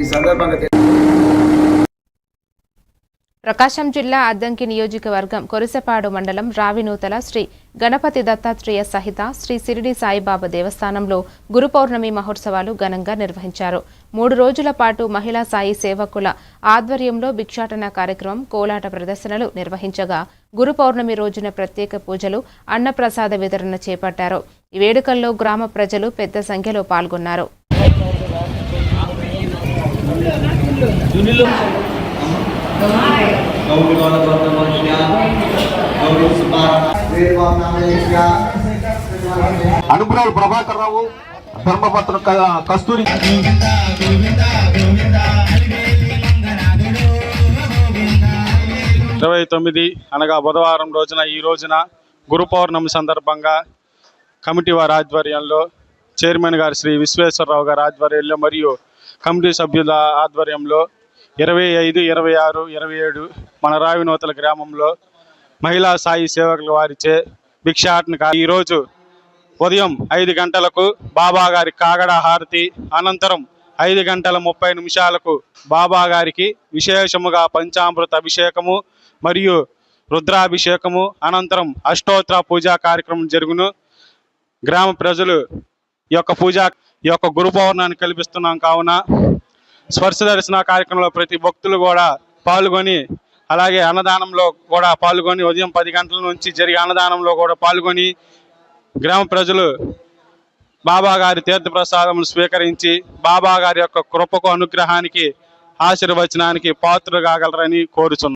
ఈ సందర్భంగా ప్రకాశం జిల్లా అద్దంకి నియోజకవర్గం కొరిసపాడు మండలం రావినూతల శ్రీ గణపతి దత్తాత్రేయ సహిత శ్రీ సిరిడి సాయిబాబా దేవస్థానంలో గురు పౌర్ణమి మహోత్సవాలు ఘనంగా నిర్వహించారు. 3 రోజుల పాటు మహిళా సాయి సేవకుల ఆధ్వర్యంలో భిక్షాటన కార్యక్రమం, కోలాట ప్రదర్శనలు నిర్వహించగా గురు పౌర్ణమి రోజున ప్రత్యేక పూజలు, అన్నప్రసాద వితరణ చేపట్టారు. ఈ వేడుకల్లో గ్రామ ప్రజలు పెద్ద సంఖ్యలో పాల్గొన్నారు. అనుగ్రహాలు ప్రభాకర్ రావు, ధర్మపత్ర కస్తూరి. 29 అనగా బుధవారం రోజున ఈ రోజున గురు పౌర్ణమి సందర్భంగా కమిటీ వారి ఆధ్వర్యంలో చైర్మన్ గారు శ్రీ విశ్వేశ్వరరావు గారి ఆధ్వర్యంలో మరియు కమిటీ సభ్యుల ఆధ్వర్యంలో 25, 26, 27 మన రావినూతల గ్రామంలో మహిళా సాయి సేవకుల వారిచే భిక్షాటన ఈరోజు ఉదయం 5 గంటలకు బాబా గారి కాగడ హారతి అనంతరం 5:30 బాబా గారికి విశేషముగా పంచామృత అభిషేకము మరియు రుద్రాభిషేకము అనంతరం అష్టోత్తర పూజా కార్యక్రమం జరుగును. గ్రామ ప్రజలు ఈ యొక్క గురు పౌర్ణాన్ని కల్పిస్తున్నాం కావున స్పర్శ దర్శన కార్యక్రమంలో ప్రతి భక్తులు కూడా పాల్గొని, అలాగే అన్నదానంలో కూడా పాల్గొని, ఉదయం 10 గంటల నుంచి జరిగే అన్నదానంలో కూడా పాల్గొని గ్రామ ప్రజలు బాబా గారి తీర్థప్రసాదములు స్వీకరించి బాబా గారి యొక్క కృపకు అనుగ్రహానికి ఆశీర్వచనానికి పాత్రలు కాగలరని కోరుచున్నాం.